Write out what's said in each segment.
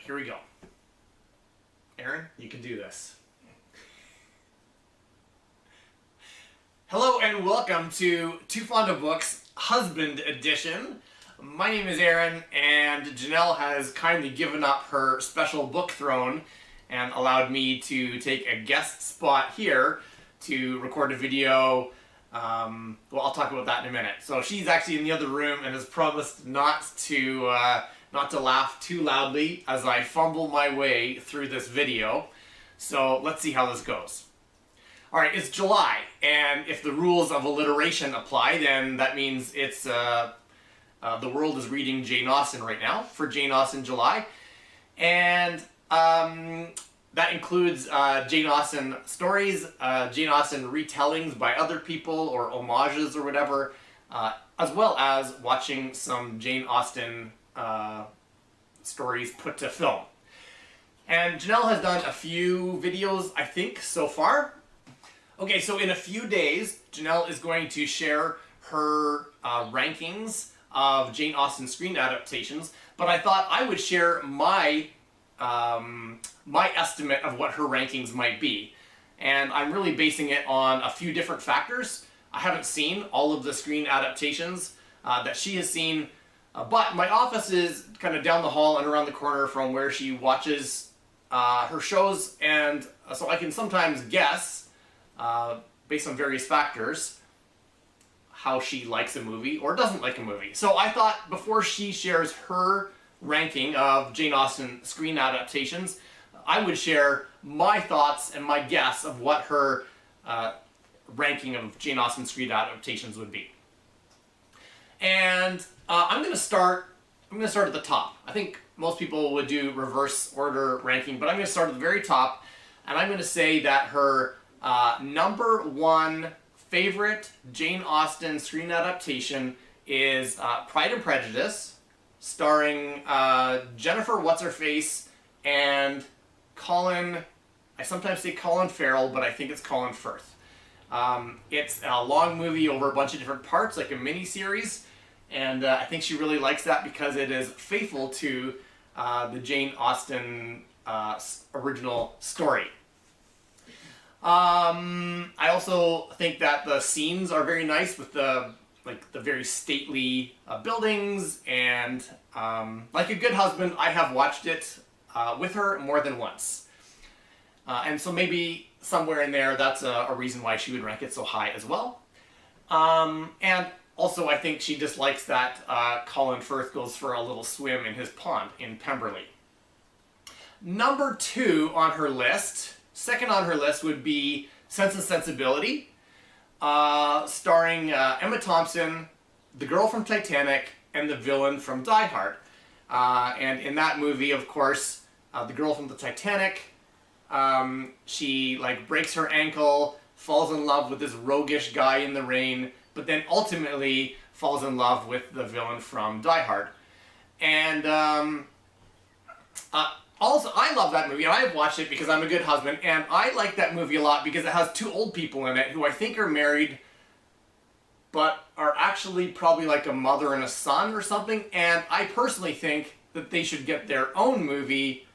here we go. Aaron, you can do this. Hello and welcome to Too Fond of Books Husband Edition. My name is Aaron, and Janelle has kindly given up her special book throne and allowed me to take a guest spot here to record a video. Well, I'll talk about that in a minute. So she's actually in the other room and has promised not to laugh too loudly as I fumble my way through this video. So let's see how this goes. Alright, it's July, and if the rules of alliteration apply, then that means it's the world is reading Jane Austen right now for Jane Austen July. And that includes Jane Austen stories, Jane Austen retellings by other people or homages or whatever, as well as watching some Jane Austen stories put to film. And Janelle has done a few videos, I think, so far. Okay, so in a few days, Janelle is going to share her rankings of Jane Austen screen adaptations, but I thought I would share my estimate of what her rankings might be. And I'm really basing it on a few different factors. I haven't seen all of the screen adaptations that she has seen, but my office is kind of down the hall and around the corner from where she watches her shows, and so I can sometimes guess, based on various factors, how she likes a movie or doesn't like a movie. So I thought before she shares her ranking of Jane Austen screen adaptations, I would share my thoughts and my guess of what her ranking of Jane Austen screen adaptations would be. And I'm going to start at the top. I think most people would do reverse order ranking, but I'm going to start at the very top, and I'm going to say that her number one favorite Jane Austen screen adaptation is Pride and Prejudice, starring Jennifer What's-Her-Face and Colin, I sometimes say Colin Farrell, but I think it's Colin Firth. It's a long movie over a bunch of different parts, like a mini-series, and I think she really likes that because it is faithful to the Jane Austen original story. I also think that the scenes are very nice with the very stately buildings, and like a good husband, I have watched it with her more than once. And so maybe somewhere in there, that's a reason why she would rank it so high as well. And also I think she dislikes that Colin Firth goes for a little swim in his pond in Pemberley. Number two on her list, second on her list, would be Sense and Sensibility, starring Emma Thompson, the girl from Titanic, and the villain from Die Hard. And in that movie, of course, the girl from the Titanic, she breaks her ankle, falls in love with this roguish guy in the rain, but then ultimately falls in love with the villain from Die Hard. And also, I love that movie, and I've watched it because I'm a good husband, and I like that movie a lot because it has two old people in it who I think are married, but are actually probably like a mother and a son or something, and I personally think that they should get their own movie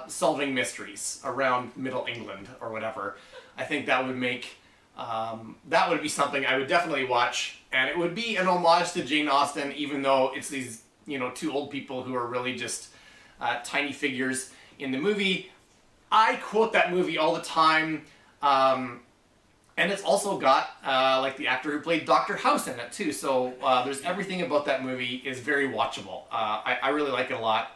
solving mysteries around Middle England or whatever. I think that would make, that would be something I would definitely watch, and it would be an homage to Jane Austen, even though it's these, two old people who are really just tiny figures in the movie. I quote that movie all the time, and it's also got the actor who played Dr. House in it too, so there's everything about that movie is very watchable. I really like it a lot.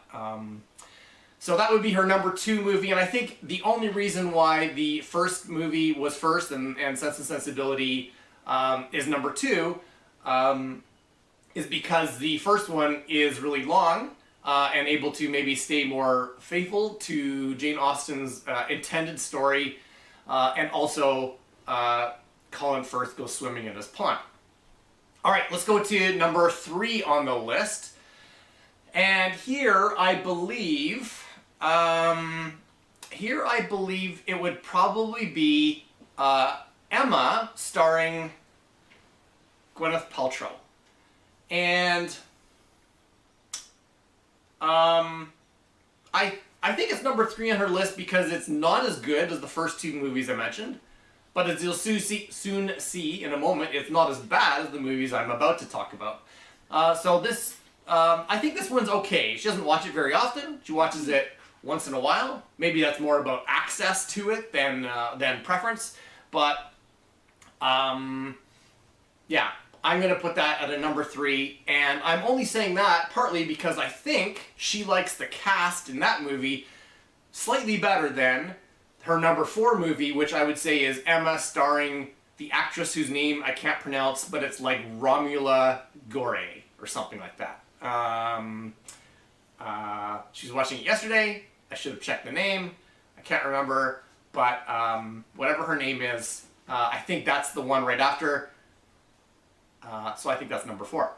So that would be her number two movie, and I think the only reason why the first movie was first and Sense and Sensibility is number two is because the first one is really long, and able to maybe stay more faithful to Jane Austen's intended story, and also Colin Firth goes swimming in his pond. Alright, let's go to number three on the list. And here I believe it would probably be Emma, starring Gwyneth Paltrow. And I I think it's number 3 on her list because it's not as good as the first 2 movies I mentioned. But as you'll soon see in a moment, it's not as bad as the movies I'm about to talk about. So this, I think this one's okay. She doesn't watch it very often. She watches it once in a while. Maybe that's more about access to it than preference. But, yeah, I'm going to put that at a number 3. And I'm only saying that partly because I think she likes the cast in that movie slightly better than her number 4 movie, which I would say is Emma, starring the actress whose name I can't pronounce, but it's like Romula Gore or something like that. She was watching it yesterday. I should have checked the name. I can't remember, but whatever her name is, I think that's the one right after. So I think that's number 4.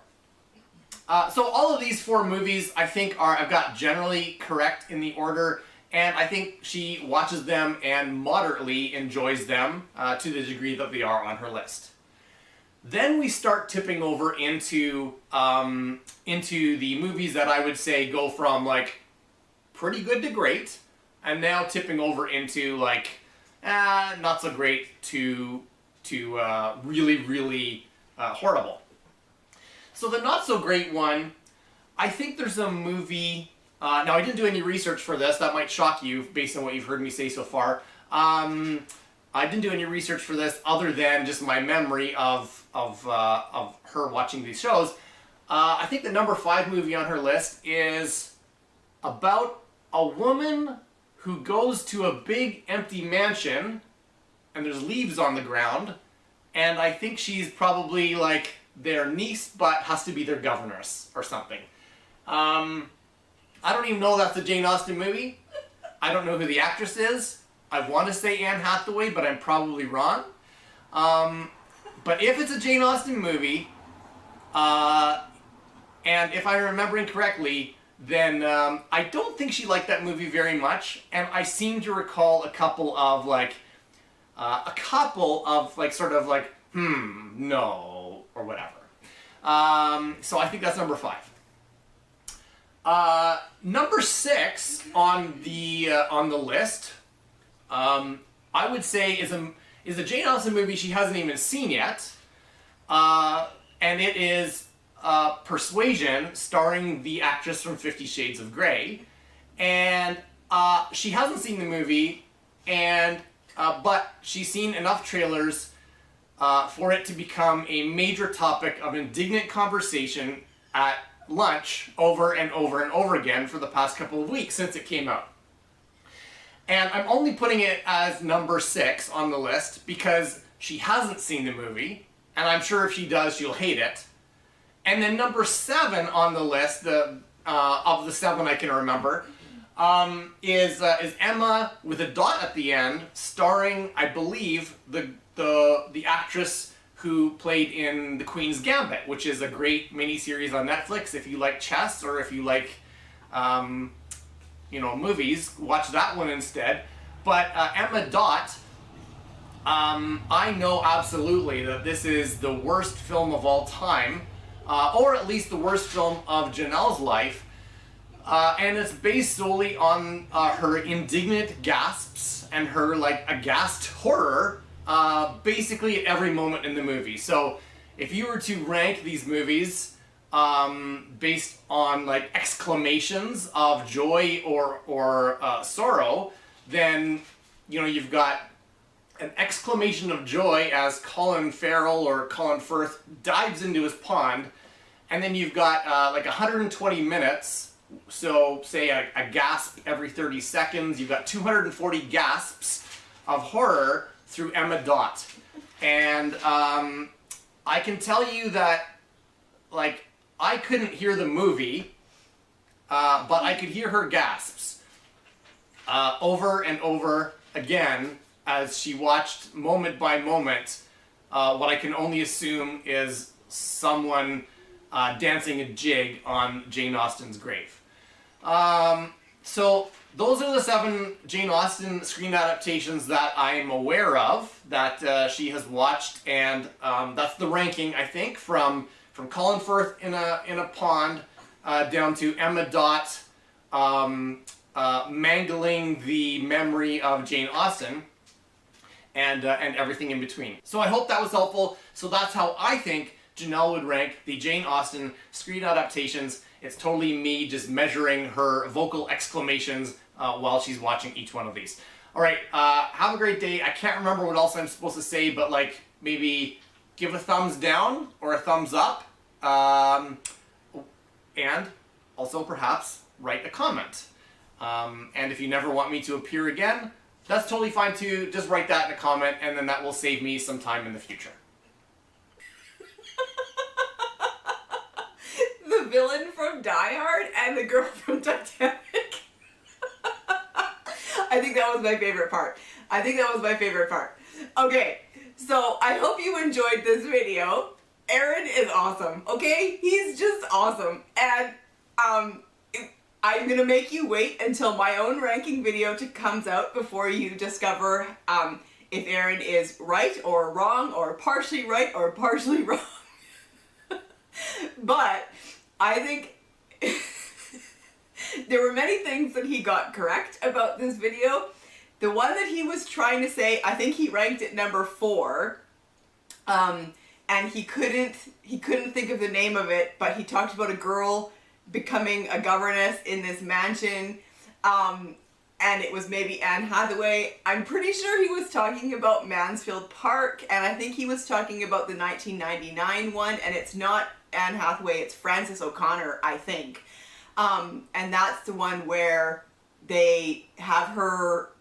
So all of these 4 movies I think I've got generally correct in the order. And I think she watches them and moderately enjoys them to the degree that they are on her list. Then we start tipping over into the movies that I would say go from like pretty good to great, and now tipping over into like not so great to really, really horrible. So the not so great one, I think there's a movie. Now, I didn't do any research for this. That might shock you based on what you've heard me say so far. I didn't do any research for this other than just my memory of her watching these shows. I think the number 5 movie on her list is about a woman who goes to a big empty mansion and there's leaves on the ground. And I think she's probably like their niece, but has to be their governess or something. I don't even know if that's a Jane Austen movie. I don't know who the actress is. I want to say Anne Hathaway, but I'm probably wrong. But if it's a Jane Austen movie, and if I'm remembering correctly, then I don't think she liked that movie very much. And I seem to recall a couple of sort of like, no, or whatever. So I think that's number 5. Number 6 on the list, I would say is a Jane Austen movie she hasn't even seen yet, and it is Persuasion, starring the actress from 50 Shades of Grey, and she hasn't seen the movie, and but she's seen enough trailers for it to become a major topic of indignant conversation at lunch over and over and over again for the past couple of weeks since it came out. And I'm only putting it as number 6 on the list because she hasn't seen the movie, and I'm sure if she does, she'll hate it. And then number 7 on the list, of the 7 I can remember, is Emma with a dot at the end, starring, I believe, the actress who played in The Queen's Gambit, which is a great miniseries on Netflix. If you like chess or if you like, movies, watch that one instead. But Emma Dot, I know absolutely that this is the worst film of all time, or at least the worst film of Janelle's life, and it's based solely on her indignant gasps and her aghast horror basically at every moment in the movie. So if you were to rank these movies based on exclamations of joy or sorrow, then you've got an exclamation of joy as Colin Farrell or Colin Firth dives into his pond, and then you've got 120 minutes, so say a gasp every 30 seconds. You've got 240 gasps of horror through Emma Dot. And I can tell you that I couldn't hear the movie, but I could hear her gasps over and over again as she watched moment by moment what I can only assume is someone dancing a jig on Jane Austen's grave. So those are the 7 Jane Austen screen adaptations that I'm aware of that she has watched, and that's the ranking, I think, from Colin Firth in a pond down to Emma Dot mangling the memory of Jane Austen, and everything in between. So I hope that was helpful. So that's how I think Janelle would rank the Jane Austen screen adaptations. It's totally me just measuring her vocal exclamations while she's watching each one of these. Alright, have a great day. I can't remember what else I'm supposed to say, but like maybe give a thumbs down or a thumbs up. And also perhaps write a comment. And if you never want me to appear again, that's totally fine too. Just write that in a comment and then that will save me some time in the future. The villain from Die Hard and the girl from Titanic. I think that was my favorite part. Okay, so I hope you enjoyed this video. Aaron is awesome, okay? He's just awesome. And I'm gonna make you wait until my own ranking video comes out before you discover if Aaron is right or wrong or partially right or partially wrong. But I think there were many things that he got correct about this video. The one that he was trying to say, I think he ranked it number 4. And he couldn't think of the name of it, but he talked about a girl becoming a governess in this mansion, and it was maybe Anne Hathaway. I'm pretty sure he was talking about Mansfield Park, and I think he was talking about the 1999 one, and it's not Anne Hathaway, it's Frances O'Connor, I think. And that's the one where they have her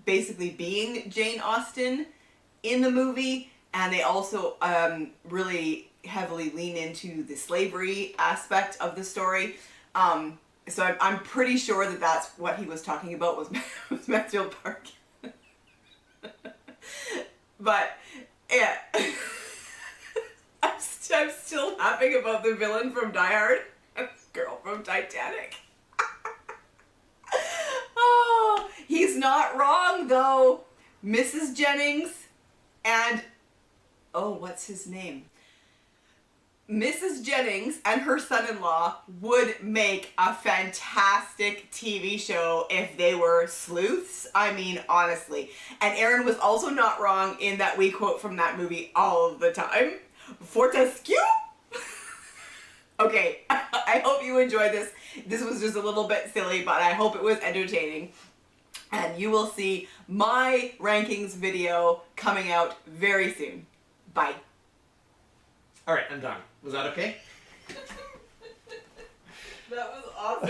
basically being Jane Austen in the movie, and they also really heavily lean into the slavery aspect of the story. So I'm pretty sure that that's what he was talking about was Mansfield Park. But yeah, I'm still laughing about the villain from Die Hard, girl from Titanic. Oh, he's not wrong though. Mrs. Jennings and oh, what's his name? Mrs. Jennings and her son-in-law would make a fantastic TV show if they were sleuths. I mean, honestly. And Aaron was also not wrong in that we quote from that movie all of the time. Fortescue? Okay, I hope you enjoyed this. This was just a little bit silly, but I hope it was entertaining. And you will see my rankings video coming out very soon. Bye. Alright, I'm done. Was that okay? That was awesome.